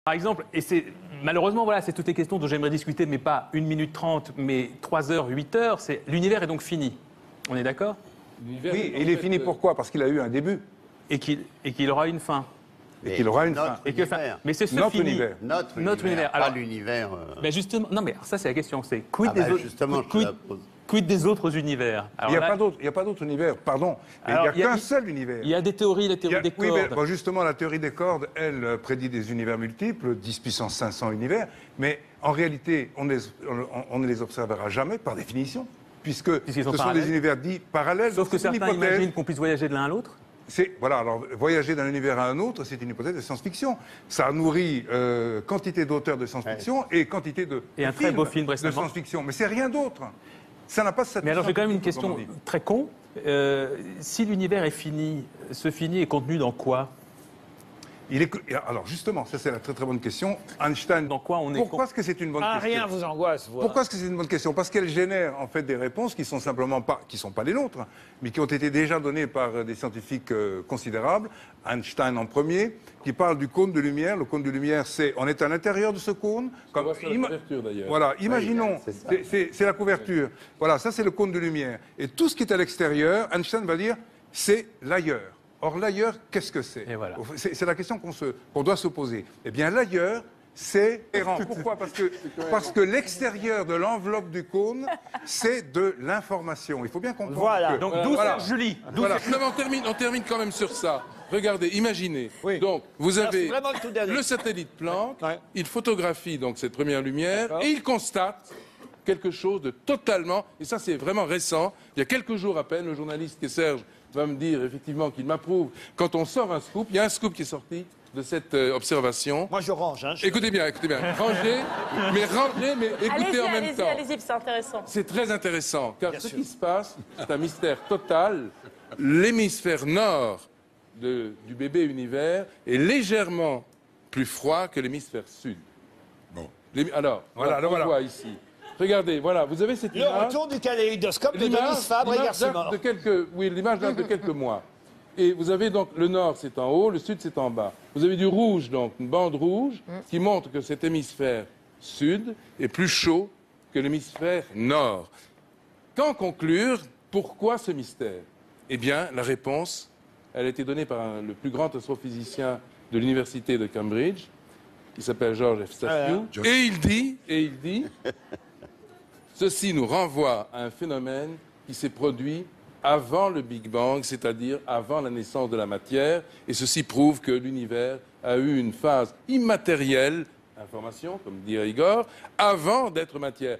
Par exemple, et c'est malheureusement, voilà, c'est toutes les questions dont j'aimerais discuter, mais pas 1 minute 30, mais 3 heures, 8 heures, c'est l'univers est donc fini. On est d'accord? Oui, et il est fini pourquoi? Parce qu'il a eu un début. Et qu'il aura une fin. Et qu'il aura une fin. Et que, mais c'est ce Notre fini. univers. Notre univers. Alors, Pas l'univers. Mais justement, non, mais ça, c'est la question. C'est quid, Justement, je te la pose. quid des autres univers? Alors, Il n'y a pas d'autre univers, pardon. Il n'y a qu'un seul univers. Il y a des théories, la théorie des cordes. Oui, mais, bon, justement, la théorie des cordes, elle prédit des univers multiples, 10 puissance 500 univers, mais en réalité, on ne les observera jamais, par définition, puisque ce sont des univers dits parallèles. Sauf que certains imaginent qu'on puisse voyager de l'un à l'autre. Voilà, alors voyager d'un univers à un autre, c'est une hypothèse de science-fiction. Ça nourrit quantité d'auteurs de science-fiction et quantité de un très beau film de récemment. science-fiction. Mais c'est rien d'autre. Ça n'a pas cette. Mais alors j'ai quand même une question très con. Si l'univers est fini, ce fini est contenu dans quoi? Alors justement, ça c'est la très très bonne question. Einstein, dans quoi on est? Pourquoi est-ce que c'est une bonne question? Rien vous angoisse. Voilà. Pourquoi est-ce que c'est une bonne question? Parce qu'elle génère en fait des réponses qui sont simplement pas, qui sont pas les nôtres, mais qui ont été déjà données par des scientifiques considérables. Einstein en premier, qui parle du cône de lumière. Le cône de lumière, on est à l'intérieur de ce cône. Comme la couverture d'ailleurs. Voilà, imaginons, c'est la couverture. Voilà, ça c'est le cône de lumière. Et tout ce qui est à l'extérieur, Einstein va dire, c'est l'ailleurs. Or, l'ailleurs, qu'est-ce que c'est? Voilà. C'est la question qu'on doit se poser. Eh bien, l'ailleurs, c'est errant. Pourquoi? Parce que l'extérieur de l'enveloppe du cône, c'est de l'information. Il faut bien comprendre. Voilà. Donc, d'où sert Julie? Voilà. Non, mais on termine quand même sur ça. Regardez, imaginez. Oui. Donc, vous avez le satellite Planck, il photographie donc cette première lumière et il constate quelque chose de totalement, et ça c'est vraiment récent, il y a quelques jours à peine, le journaliste qui est Serge va me dire effectivement qu'il m'approuve. Quand on sort un scoop, il y a un scoop qui est sorti de cette observation. Moi je range. Hein, Écoutez bien. Rangez, mais écoutez en même temps. Allez-y, c'est intéressant. C'est très intéressant, car ce qui se passe, c'est un mystère total. L'hémisphère nord du bébé univers est légèrement plus froid que l'hémisphère sud. Bon. Alors, voilà. Voit ici. Regardez, voilà, vous avez cette image. Le retour du kaléidoscope de Denis Fabre et Garcia Mort. L'image date de quelques mois. Et vous avez donc, le nord c'est en haut, le sud c'est en bas. Vous avez du rouge, donc une bande rouge, qui montre que cet hémisphère sud est plus chaud que l'hémisphère nord. Qu'en conclure? Pourquoi ce mystère? Eh bien, la réponse, elle a été donnée par le plus grand astrophysicien de l'université de Cambridge, qui s'appelle George F. Staffiou. Et il dit... Ceci nous renvoie à un phénomène qui s'est produit avant le Big Bang, c'est-à-dire avant la naissance de la matière, et ceci prouve que l'univers a eu une phase immatérielle, information, comme dit Igor, avant d'être matière.